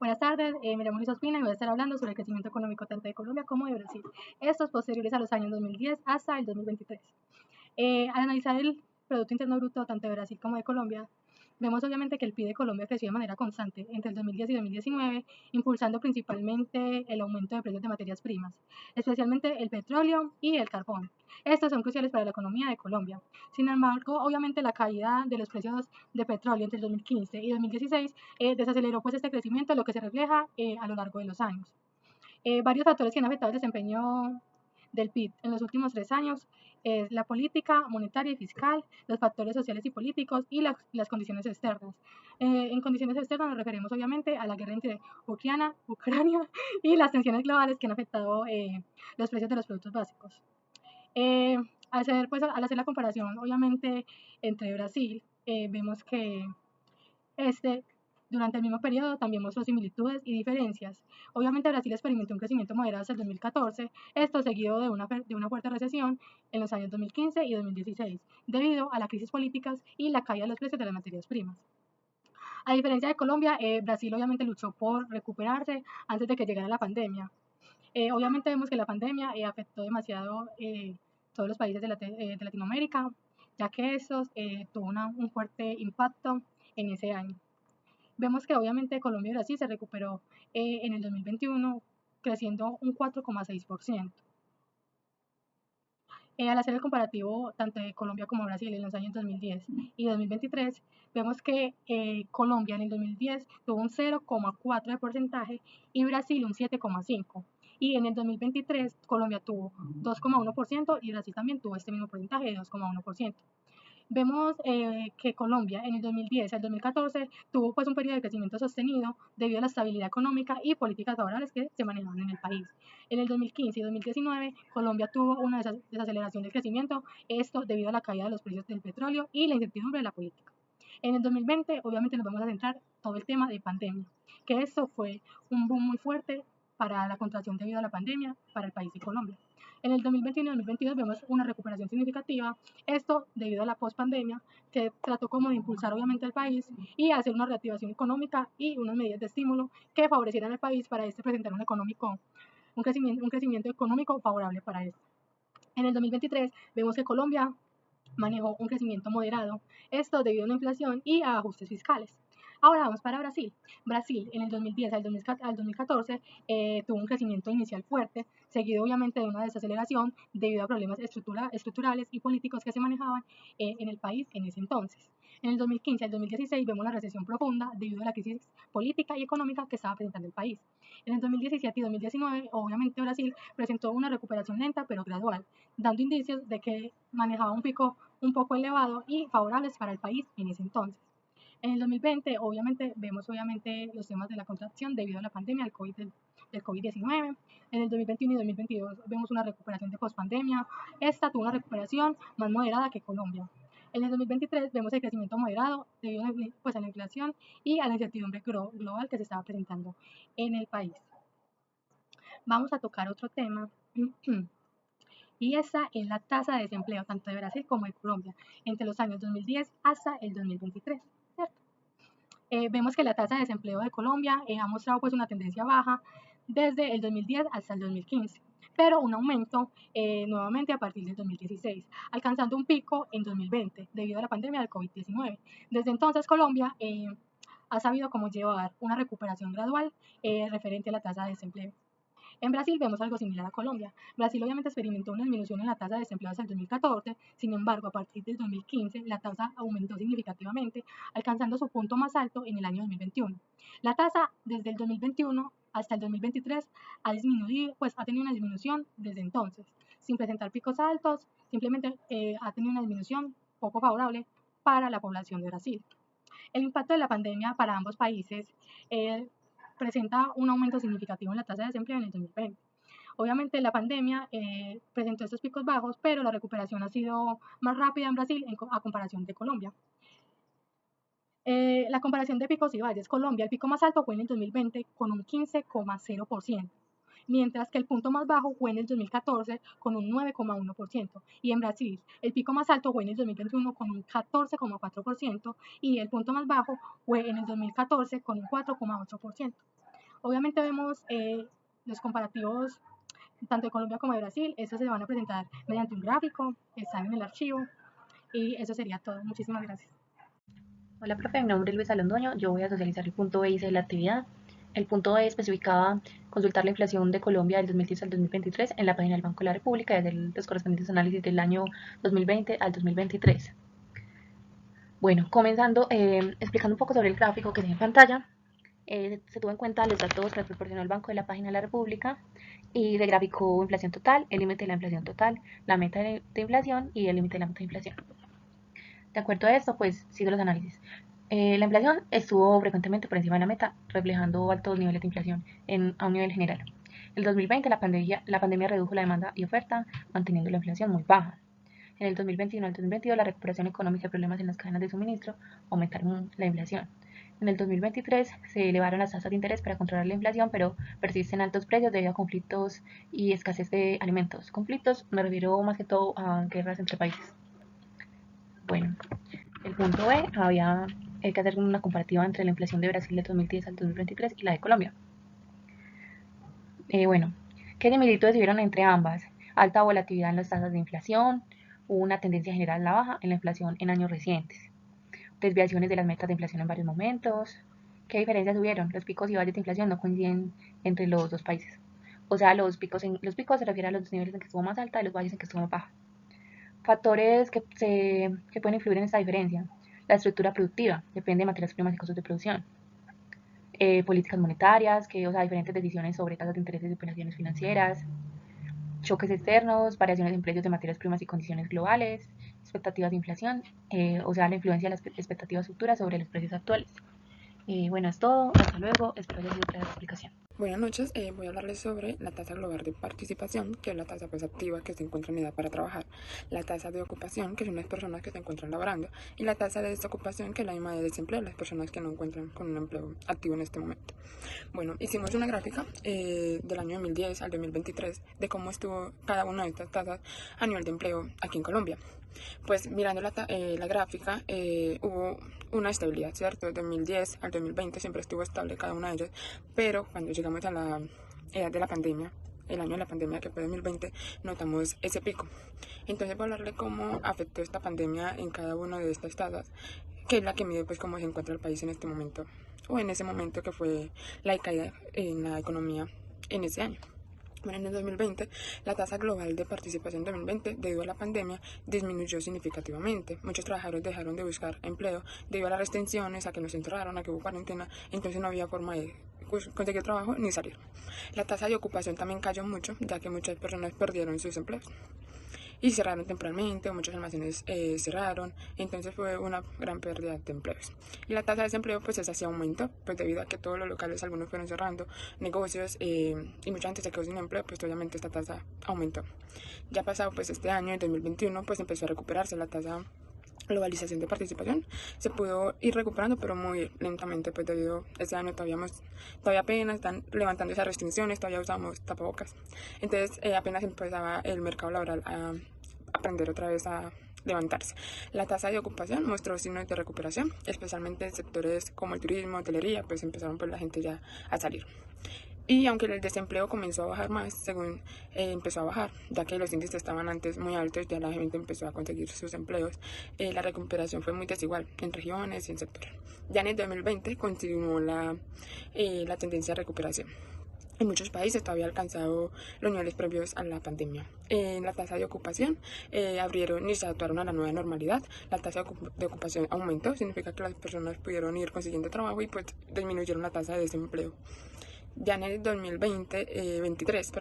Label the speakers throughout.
Speaker 1: Buenas tardes, me llamo Luis Ospina y voy a estar hablando sobre el crecimiento económico tanto de Colombia como de Brasil. Estos posteriores a los años 2010 hasta el 2023. Al analizar el Producto Interno Bruto tanto de Brasil como de Colombia, vemos obviamente que el PIB de Colombia creció de manera constante entre el 2010 y 2019, impulsando principalmente el aumento de precios de materias primas, especialmente el petróleo y el carbón. Estos son cruciales para la economía de Colombia. Sin embargo, obviamente la caída de los precios de petróleo entre el 2015 y 2016 desaceleró pues este crecimiento, lo que se refleja a lo largo de los años. Varios factores que han afectado el desempeño del PIB en los últimos 3 años es la política monetaria y fiscal, los factores sociales y políticos y las condiciones externas. En condiciones externas nos referimos obviamente a la guerra entre Ucrania y las tensiones globales que han afectado los precios de los productos básicos. Eh, al hacer la comparación obviamente entre Brasil, vemos que este, durante el mismo periodo también mostró similitudes y diferencias. Obviamente Brasil experimentó un crecimiento moderado hasta el 2014, esto seguido de una fuerte recesión en los años 2015 y 2016, debido a las crisis políticas y la caída de los precios de las materias primas. A diferencia de Colombia, Brasil obviamente luchó por recuperarse antes de que llegara la pandemia. Obviamente vemos que la pandemia afectó demasiado todos los países de Latinoamérica, ya que estos tuvo un fuerte impacto en ese año. Vemos que obviamente Colombia y Brasil se recuperó en el 2021 creciendo un 4,6%. Al hacer el comparativo tanto de Colombia como Brasil en los años 2010 y 2023, vemos que Colombia en el 2010 tuvo un 0,4% de porcentaje y Brasil un 7,5%. Y en el 2023 Colombia tuvo 2,1% y Brasil también tuvo este mismo porcentaje de 2,1%. Vemos que Colombia en el 2010 al 2014 tuvo pues un periodo de crecimiento sostenido debido a la estabilidad económica y políticas favorables que se manejaban en el país. En el 2015 y 2019 Colombia tuvo una desaceleración del crecimiento, esto debido a la caída de los precios del petróleo y la incertidumbre de la política. En el 2020 obviamente nos vamos a centrar todo el tema de pandemia, que esto fue un boom muy fuerte para la contracción debido a la pandemia para el país de Colombia. En el 2021 y 2022 vemos una recuperación significativa, esto debido a la pospandemia, que trató como de impulsar obviamente al país y hacer una reactivación económica y unas medidas de estímulo que favorecieran al país para presentar un crecimiento económico favorable para esto. En el 2023 vemos que Colombia manejó un crecimiento moderado, esto debido a una inflación y a ajustes fiscales. Ahora vamos para Brasil. Brasil en el 2010 al 2014 tuvo un crecimiento inicial fuerte, seguido obviamente de una desaceleración debido a problemas estructurales y políticos que se manejaban en el país en ese entonces. En el 2015 al 2016 vemos una recesión profunda debido a la crisis política y económica que estaba presentando el país. En el 2017 y 2019, obviamente Brasil presentó una recuperación lenta pero gradual, dando indicios de que manejaba un pico un poco elevado y favorables para el país en ese entonces. En el 2020, obviamente, vemos los temas de la contracción debido a la pandemia del COVID-19. En el 2021 y 2022 vemos una recuperación de pospandemia. Esta tuvo una recuperación más moderada que Colombia. En el 2023 vemos el crecimiento moderado debido a la inflación y a la incertidumbre global que se estaba presentando en el país. Vamos a tocar otro tema y esa es la tasa de desempleo tanto de Brasil como de Colombia entre los años 2010 hasta el 2023. ¿Cierto? Vemos que la tasa de desempleo de Colombia ha mostrado pues una tendencia baja desde el 2010 hasta el 2015, pero un aumento nuevamente a partir del 2016, alcanzando un pico en 2020 debido a la pandemia del COVID-19. Desde entonces Colombia ha sabido cómo llevar una recuperación gradual referente a la tasa de desempleo. En Brasil vemos algo similar a Colombia. Brasil obviamente experimentó una disminución en la tasa de desempleo hasta el 2014, sin embargo, a partir del 2015 la tasa aumentó significativamente, alcanzando su punto más alto en el año 2021. La tasa desde el 2021 hasta el 2023 ha disminuido, pues ha tenido una disminución desde entonces, sin presentar picos altos, simplemente ha tenido una disminución poco favorable para la población de Brasil. El impacto de la pandemia para ambos países presenta un aumento significativo en la tasa de desempleo en el 2020. Obviamente la pandemia presentó estos picos bajos, pero la recuperación ha sido más rápida en Brasil a comparación de Colombia. La comparación de picos y valles, Colombia, el pico más alto fue en el 2020 con un 15,0%, mientras que el punto más bajo fue en el 2014 con un 9,1%, y en Brasil el pico más alto fue en el 2021 con un 14,4% y el punto más bajo fue en el 2014 con un 4,8%. Obviamente vemos los comparativos tanto de Colombia como de Brasil, eso se van a presentar mediante un gráfico, están en el archivo y eso sería todo. Muchísimas gracias.
Speaker 2: Hola, profe, mi nombre es Luisa Londoño. Yo voy a socializar el punto B y C de la actividad. El punto B especificaba consultar la inflación de Colombia del 2010 al 2023 en la página del Banco de la República y hacer los correspondientes análisis del año 2020 al 2023. Bueno, comenzando explicando un poco sobre el gráfico que tiene en pantalla. Se tuvo en cuenta los datos que proporcionó el Banco de la página de la República y se graficó inflación total, el límite de la inflación total, la meta de inflación y el límite de la meta de inflación. De acuerdo a esto, pues sigo los análisis. La inflación estuvo frecuentemente por encima de la meta, reflejando altos niveles de inflación a un nivel general. En el 2020 la pandemia redujo la demanda y oferta, manteniendo la inflación muy baja. En el 2021 al 2022 la recuperación económica y problemas en las cadenas de suministro aumentaron la inflación. En el 2023 se elevaron las tasas de interés para controlar la inflación, pero persisten altos precios debido a conflictos y escasez de alimentos. Conflictos me refiero más que todo a guerras entre países. Bueno, el punto B había que hacer una comparativa entre la inflación de Brasil del 2010 al 2023 y la de Colombia. Bueno, ¿qué similitudes hubieron entre ambas? Alta volatilidad en las tasas de inflación, hubo una tendencia general a la baja en la inflación en años recientes, desviaciones de las metas de inflación en varios momentos. ¿Qué diferencias hubieron? Los picos y valles de inflación no coinciden entre los dos países. O sea, los picos se refieren a los niveles en que estuvo más alta y los valles en que estuvo más baja. Factores que pueden influir en esta diferencia. La estructura productiva depende de materias primas y costos de producción. Políticas monetarias, diferentes decisiones sobre tasas de interés y operaciones financieras. Choques externos, variaciones en precios de materias primas y condiciones globales. Expectativas de inflación, la influencia de las expectativas futuras sobre los precios actuales. Bueno, es todo. Hasta luego. Espero haya sido clara la explicación.
Speaker 3: Buenas noches, voy a hablarles sobre la tasa global de participación, que es la tasa activa que se encuentra en edad para trabajar, la tasa de ocupación, que son las personas que se encuentran laborando, y la tasa de desocupación, que es la misma de desempleo, las personas que no encuentran con un empleo activo en este momento. Bueno, hicimos una gráfica del año 2010 al 2023 de cómo estuvo cada una de estas tasas a nivel de empleo aquí en Colombia. Pues mirando la gráfica, hubo una estabilidad, ¿cierto? De 2010 al 2020 siempre estuvo estable cada una de ellas, pero cuando llegamos a la edad de la pandemia, el año de la pandemia que fue 2020, notamos ese pico. Entonces, voy a hablarle cómo afectó esta pandemia en cada una de estas tasas, que es la que mide pues cómo se encuentra el país en este momento, o en ese momento que fue la caída en la economía en ese año. Bueno, en el 2020, la tasa global de participación 2020, debido a la pandemia, disminuyó significativamente. Muchos trabajadores dejaron de buscar empleo debido a las restricciones, a que nos encerraron, a que hubo cuarentena, entonces no había forma de conseguir trabajo ni salir. La tasa de ocupación también cayó mucho, ya que muchas personas perdieron sus empleos y cerraron tempranamente, o muchos almacenes cerraron, entonces fue una gran pérdida de empleos. Y la tasa de desempleo pues esa sí aumentó, pues debido a que todos los locales, algunos fueron cerrando, negocios y mucha gente se quedó sin empleo, pues obviamente esta tasa aumentó. Ya pasado pues este año, en 2021, pues empezó a recuperarse la tasa globalización de participación, se pudo ir recuperando pero muy lentamente, pues debido a este año todavía apenas están levantando esas restricciones, todavía usamos tapabocas, entonces apenas empezaba el mercado laboral a aprender otra vez a levantarse. La tasa de ocupación mostró signos de recuperación, especialmente en sectores como el turismo, hotelería, pues empezaron pues la gente ya a salir. Y aunque el desempleo comenzó a bajar más, según empezó a bajar, ya que los índices estaban antes muy altos, ya la gente empezó a conseguir sus empleos, la recuperación fue muy desigual en regiones y en sectores. Ya en el 2020 continuó la tendencia de recuperación. En muchos países todavía ha alcanzado los niveles previos a la pandemia. En la tasa de ocupación abrieron y se adaptaron a la nueva normalidad. La tasa de ocupación aumentó, significa que las personas pudieron ir consiguiendo trabajo y pues disminuyeron la tasa de desempleo. Ya en el 2023,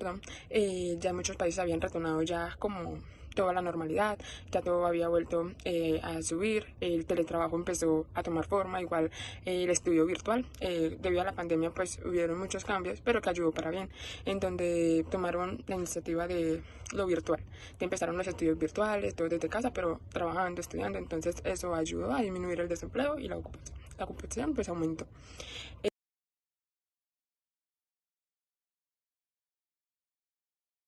Speaker 3: ya muchos países habían retornado ya como toda la normalidad, ya todo había vuelto a subir, el teletrabajo empezó a tomar forma, igual el estudio virtual, debido a la pandemia pues hubieron muchos cambios, pero que ayudó para bien, en donde tomaron la iniciativa de lo virtual, que empezaron los estudios virtuales, todo desde casa, pero trabajando, estudiando, entonces eso ayudó a disminuir el desempleo y la ocupación pues aumentó.